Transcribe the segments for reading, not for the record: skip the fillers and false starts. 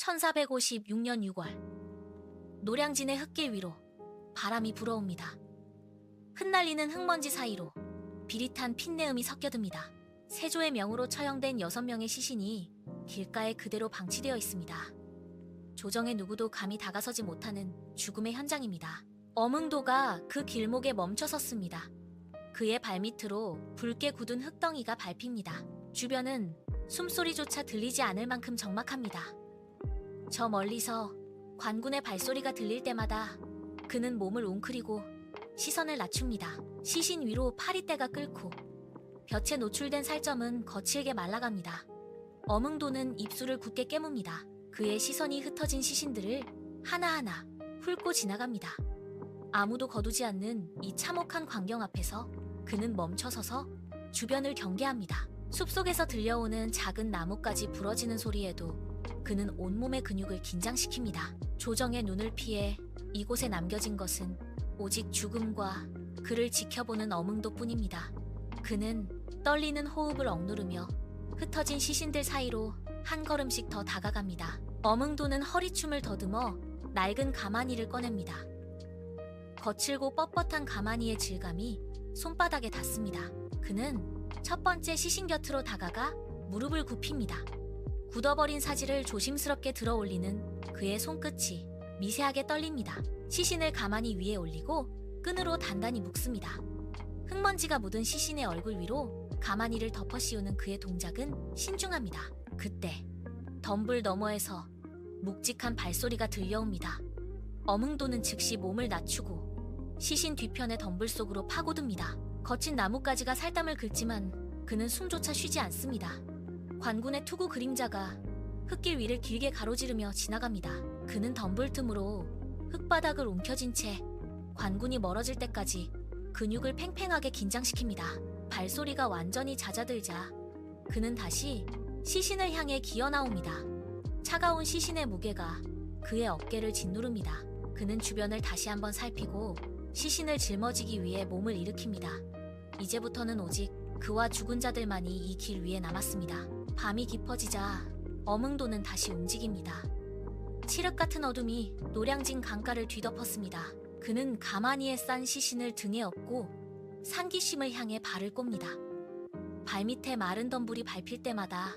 1456년 6월 노량진의 흙길 위로 바람이 불어옵니다. 흩날리는 흙먼지 사이로 비릿한 핏내음이 섞여듭니다. 세조의 명으로 처형된 6명의 시신이 길가에 그대로 방치되어 있습니다. 조정의 누구도 감히 다가서지 못하는 죽음의 현장입니다. 어흥도가 그 길목에 멈춰 섰습니다. 그의 발밑으로 붉게 굳은 흙덩이가 밟힙니다. 주변은 숨소리조차 들리지 않을 만큼 적막합니다. 저 멀리서 관군의 발소리가 들릴 때마다 그는 몸을 웅크리고 시선을 낮춥니다. 시신 위로 파리떼가 끓고 볕에 노출된 살점은 거칠게 말라갑니다. 어흥도는 입술을 굳게 깨뭅니다. 그의 시선이 흩어진 시신들을 하나하나 훑고 지나갑니다. 아무도 거두지 않는 이 참혹한 광경 앞에서 그는 멈춰서서 주변을 경계합니다. 숲속에서 들려오는 작은 나뭇가지 부러지는 소리에도 그는 온몸의 근육을 긴장시킵니다. 조정의 눈을 피해 이곳에 남겨진 것은 오직 죽음과 그를 지켜보는 어흥도뿐입니다. 그는 떨리는 호흡을 억누르며 흩어진 시신들 사이로 한 걸음씩 더 다가갑니다. 어흥도는 허리춤을 더듬어 낡은 가마니를 꺼냅니다. 거칠고 뻣뻣한 가마니의 질감이 손바닥에 닿습니다. 그는 첫 번째 시신 곁으로 다가가 무릎을 굽힙니다. 굳어버린 사지를 조심스럽게 들어 올리는 그의 손끝이 미세하게 떨립니다. 시신을 가마니 위에 올리고 끈으로 단단히 묶습니다. 흙먼지가 묻은 시신의 얼굴 위로 가마니를 덮어 씌우는 그의 동작은 신중합니다. 그때 덤불 너머에서 묵직한 발소리가 들려옵니다. 어흥도는 즉시 몸을 낮추고 시신 뒤편의 덤불 속으로 파고듭니다. 거친 나뭇가지가 살땀을 긁지만 그는 숨조차 쉬지 않습니다. 관군의 투구 그림자가 흙길 위를 길게 가로지르며 지나갑니다. 그는 덤불 틈으로 흙바닥을 움켜쥔 채 관군이 멀어질 때까지 근육을 팽팽하게 긴장시킵니다. 발소리가 완전히 잦아들자 그는 다시 시신을 향해 기어나옵니다. 차가운 시신의 무게가 그의 어깨를 짓누릅니다. 그는 주변을 다시 한번 살피고 시신을 짊어지기 위해 몸을 일으킵니다. 이제부터는 오직 그와 죽은 자들만이 이 길 위에 남았습니다. 밤이 깊어지자 어흥도는 다시 움직입니다. 칠흑 같은 어둠이 노량진 강가를 뒤덮었습니다. 그는 가마니에 싼 시신을 등에 업고 산기슭을 향해 발을 꼽니다. 발밑에 마른 덤불이 밟힐 때마다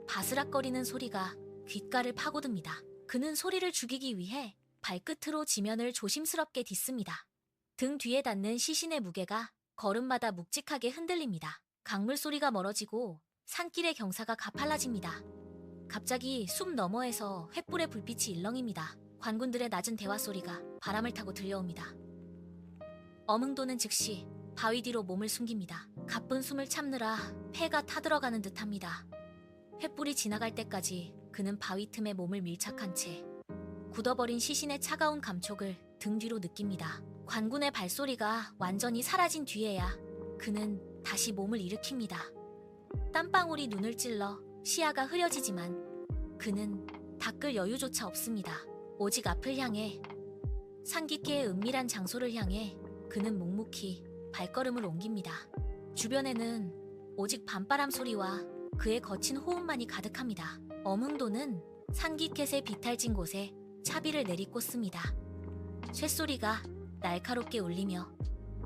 바스락거리는 소리가 귓가를 파고듭니다. 그는 소리를 죽이기 위해 발끝으로 지면을 조심스럽게 딛습니다. 등 뒤에 닿는 시신의 무게가 걸음마다 묵직하게 흔들립니다. 강물 소리가 멀어지고 산길의 경사가 가팔라집니다. 갑자기 숲 너머에서 횃불의 불빛이 일렁입니다. 관군들의 낮은 대화 소리가 바람을 타고 들려옵니다. 어흥도는 즉시 바위 뒤로 몸을 숨깁니다. 가쁜 숨을 참느라 폐가 타들어가는 듯합니다. 횃불이 지나갈 때까지 그는 바위 틈에 몸을 밀착한 채 굳어버린 시신의 차가운 감촉을 등 뒤로 느낍니다. 관군의 발소리가 완전히 사라진 뒤에야 그는 다시 몸을 일으킵니다. 땀방울이 눈을 찔러 시야가 흐려지지만 그는 닦을 여유조차 없습니다. 오직 앞을 향해 산깊게의 은밀한 장소를 향해 그는 묵묵히 발걸음을 옮깁니다. 주변에는 오직 밤바람 소리와 그의 거친 호흡만이 가득합니다. 어흥도는 산기캑의 비탈진 곳에 차비를 내리꽂습니다. 쇳소리가 날카롭게 울리며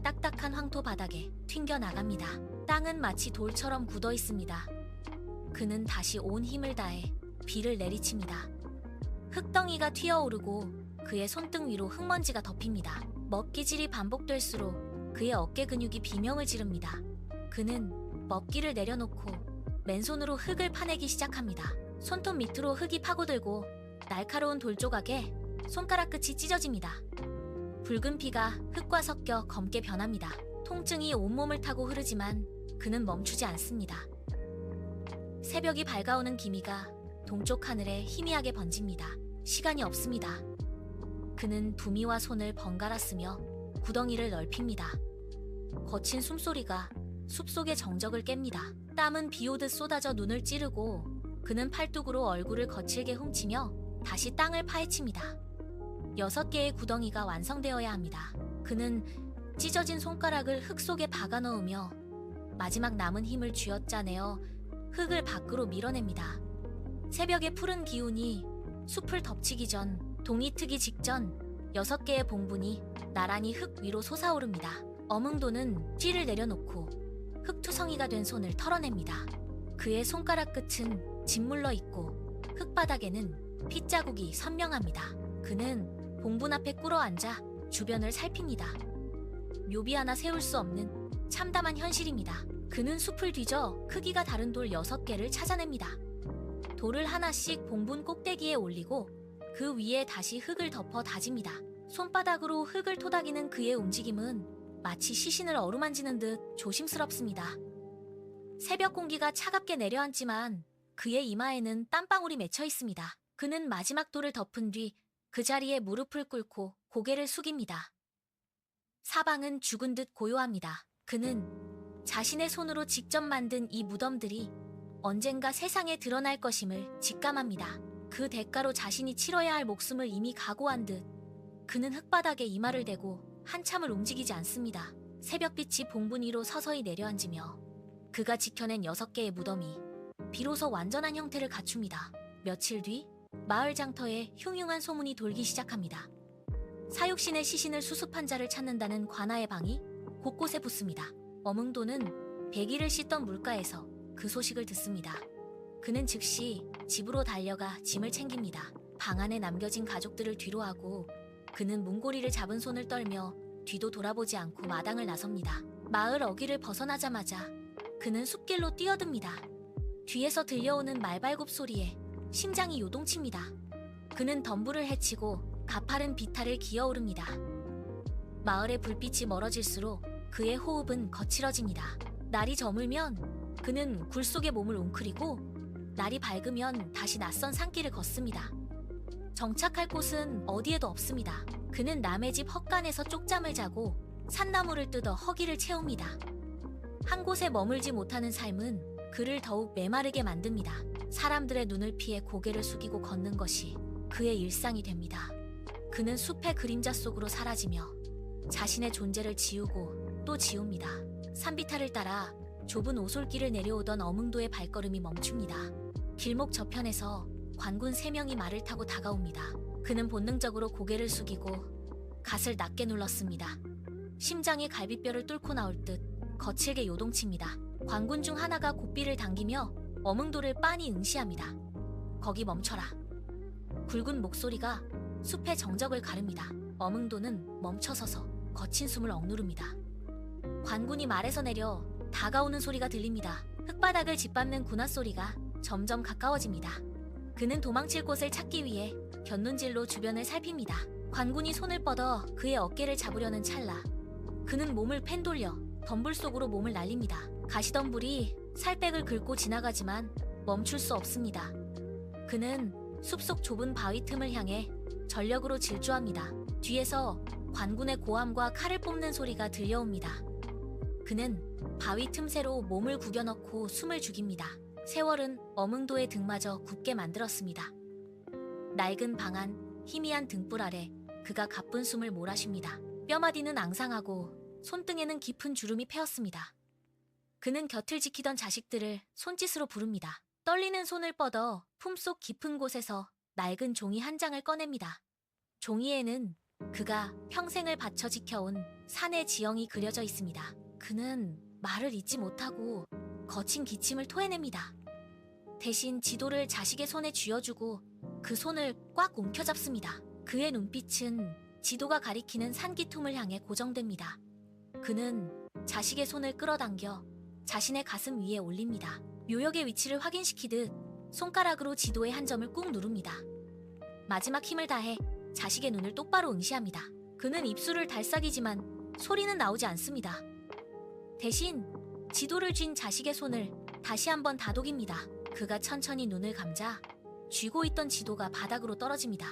딱딱한 황토 바닥에 튕겨나갑니다. 땅은 마치 돌처럼 굳어 있습니다. 그는 다시 온 힘을 다해 비를 내리칩니다. 흙덩이가 튀어오르고 그의 손등 위로 흙먼지가 덮입니다. 먹기질이 반복될수록 그의 어깨 근육이 비명을 지릅니다. 그는 먹기를 내려놓고 맨손으로 흙을 파내기 시작합니다. 손톱 밑으로 흙이 파고들고 날카로운 돌조각에 손가락 끝이 찢어집니다. 붉은 피가 흙과 섞여 검게 변합니다. 통증이 온몸을 타고 흐르지만 그는 멈추지 않습니다. 새벽이 밝아오는 기미가 동쪽 하늘에 희미하게 번집니다. 시간이 없습니다. 그는 부미와 손을 번갈아 쓰며 구덩이를 넓힙니다. 거친 숨소리가 숲속의 정적을 깹니다. 땀은 비오듯 쏟아져 눈을 찌르고 그는 팔뚝으로 얼굴을 거칠게 훔치며 다시 땅을 파헤칩니다. 6개의 구덩이가 완성되어야 합니다. 그는 찢어진 손가락을 흙 속에 박아 넣으며 마지막 남은 힘을 쥐어짜내어 흙을 밖으로 밀어냅니다. 새벽의 푸른 기운이 숲을 덮치기 전, 동이 트기 직전 6개의 봉분이 나란히 흙 위로 솟아오릅니다. 어몽도는 쥐를 내려놓고 흙투성이가 된 손을 털어냅니다. 그의 손가락 끝은 짓물러 있고 흙바닥에는 핏자국이 선명합니다. 그는 봉분 앞에 꿇어앉아 주변을 살핍니다. 묘비 하나 세울 수 없는 참담한 현실입니다. 그는 숲을 뒤져 크기가 다른 돌 6개를 찾아냅니다. 돌을 하나씩 봉분 꼭대기에 올리고 그 위에 다시 흙을 덮어 다집니다. 손바닥으로 흙을 토닥이는 그의 움직임은 마치 시신을 어루만지는 듯 조심스럽습니다. 새벽 공기가 차갑게 내려앉지만 그의 이마에는 땀방울이 맺혀 있습니다. 그는 마지막 돌을 덮은 뒤 그 자리에 무릎을 꿇고 고개를 숙입니다. 사방은 죽은 듯 고요합니다. 그는 자신의 손으로 직접 만든 이 무덤들이 언젠가 세상에 드러날 것임을 직감합니다. 그 대가로 자신이 치러야 할 목숨을 이미 각오한 듯 그는 흙바닥에 이마를 대고 한참을 움직이지 않습니다. 새벽빛이 봉분 위로 서서히 내려앉으며 그가 지켜낸 6개의 무덤이 비로소 완전한 형태를 갖춥니다. 며칠 뒤 마을 장터에 흉흉한 소문이 돌기 시작합니다. 사육신의 시신을 수습한 자를 찾는다는 관아의 방이 곳곳에 붙습니다. 어몽도는 배기를 씻던 물가에서 그 소식을 듣습니다. 그는 즉시 집으로 달려가 짐을 챙깁니다. 방 안에 남겨진 가족들을 뒤로하고 그는 문고리를 잡은 손을 떨며 뒤도 돌아보지 않고 마당을 나섭니다. 마을 어귀를 벗어나자마자 그는 숲길로 뛰어듭니다. 뒤에서 들려오는 말발굽 소리에 심장이 요동칩니다. 그는 덤불을 헤치고 가파른 비탈을 기어오릅니다. 마을의 불빛이 멀어질수록 그의 호흡은 거칠어집니다. 날이 저물면 그는 굴 속에 몸을 웅크리고 날이 밝으면 다시 낯선 산길을 걷습니다. 정착할 곳은 어디에도 없습니다. 그는 남의 집 헛간에서 쪽잠을 자고 산나물을 뜯어 허기를 채웁니다. 한 곳에 머물지 못하는 삶은 그를 더욱 메마르게 만듭니다. 사람들의 눈을 피해 고개를 숙이고 걷는 것이 그의 일상이 됩니다. 그는 숲의 그림자 속으로 사라지며 자신의 존재를 지우고 또 지웁니다. 산비탈을 따라 좁은 오솔길을 내려오던 어몽도의 발걸음이 멈춥니다. 길목 저편에서 관군 3명이 말을 타고 다가옵니다. 그는 본능적으로 고개를 숙이고 갓을 낮게 눌렀습니다. 심장이 갈비뼈를 뚫고 나올 듯 거칠게 요동칩니다. 관군 중 하나가 고삐를 당기며 어몽도를 빤히 응시합니다. 거기 멈춰라. 굵은 목소리가 숲의 정적을 가릅니다. 어몽도는 멈춰서서 거친 숨을 억누릅니다. 관군이 말에서 내려 다가오는 소리가 들립니다. 흙바닥을 짓밟는 군화 소리가 점점 가까워집니다. 그는 도망칠 곳을 찾기 위해 곁눈질로 주변을 살핍니다. 관군이 손을 뻗어 그의 어깨를 잡으려는 찰나 그는 몸을 팬돌려 덤불 속으로 몸을 날립니다. 가시덤불이 살백을 긁고 지나가지만 멈출 수 없습니다. 그는 숲속 좁은 바위 틈을 향해 전력으로 질주합니다. 뒤에서 관군의 고함과 칼을 뽑는 소리가 들려옵니다. 그는 바위 틈새로 몸을 구겨넣고 숨을 죽입니다. 세월은 어몽도의 등마저 굽게 만들었습니다. 낡은 방안, 희미한 등불 아래 그가 가쁜 숨을 몰아쉽니다. 뼈마디는 앙상하고 손등에는 깊은 주름이 패었습니다. 그는 곁을 지키던 자식들을 손짓으로 부릅니다. 떨리는 손을 뻗어 품속 깊은 곳에서 낡은 종이 한 장을 꺼냅니다. 종이에는 그가 평생을 바쳐 지켜온 산의 지형이 그려져 있습니다. 그는 말을 잇지 못하고 거친 기침을 토해냅니다. 대신 지도를 자식의 손에 쥐어주고 그 손을 꽉 움켜잡습니다. 그의 눈빛은 지도가 가리키는 산기툼을 향해 고정됩니다. 그는 자식의 손을 끌어당겨 자신의 가슴 위에 올립니다. 묘역의 위치를 확인시키듯 손가락으로 지도의 한 점을 꾹 누릅니다. 마지막 힘을 다해 자식의 눈을 똑바로 응시합니다. 그는 입술을 달싹이지만 소리는 나오지 않습니다. 대신 지도를 쥔 자식의 손을 다시 한번 다독입니다. 그가 천천히 눈을 감자 쥐고 있던 지도가 바닥으로 떨어집니다.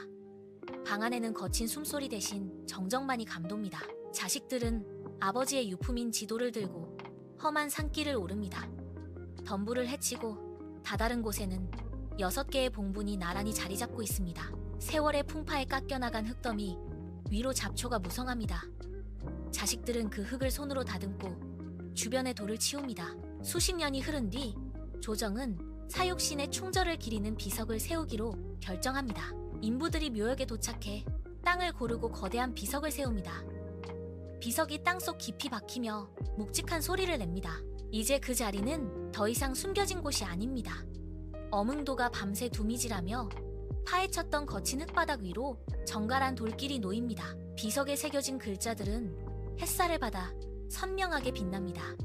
방 안에는 거친 숨소리 대신 정적만이 감돕니다. 자식들은 아버지의 유품인 지도를 들고 험한 산길을 오릅니다. 덤불을 헤치고 다다른 곳에는 6개의 봉분이 나란히 자리 잡고 있습니다. 세월의 풍파에 깎여나간 흙더미 위로 잡초가 무성합니다. 자식들은 그 흙을 손으로 다듬고 주변의 돌을 치웁니다. 수십 년이 흐른 뒤 조정은 사육신의 충절을 기리는 비석을 세우기로 결정합니다. 인부들이 묘역에 도착해 땅을 고르고 거대한 비석을 세웁니다. 비석이 땅속 깊이 박히며 묵직한 소리를 냅니다. 이제 그 자리는 더 이상 숨겨진 곳이 아닙니다. 어몽도가 밤새 두미질하며 파헤쳤던 거친 흙바닥 위로 정갈한 돌길이 놓입니다. 비석에 새겨진 글자들은 햇살을 받아 선명하게 빛납니다.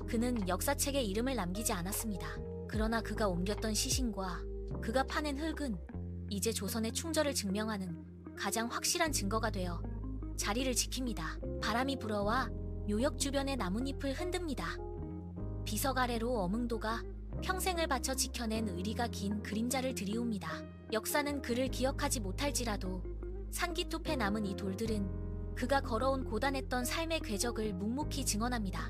그는 역사책에 이름을 남기지 않았습니다. 그러나 그가 옮겼던 시신과 그가 파낸 흙은 이제 조선의 충절을 증명하는 가장 확실한 증거가 되어 자리를 지킵니다. 바람이 불어와 묘역 주변의 나뭇잎을 흔듭니다. 비석 아래로 어몽도가 평생을 바쳐 지켜낸 의리가 긴 그림자를 들이웁니다. 역사는 그를 기억하지 못할지라도 산기톱에 남은 이 돌들은 그가 걸어온 고단했던 삶의 궤적을 묵묵히 증언합니다.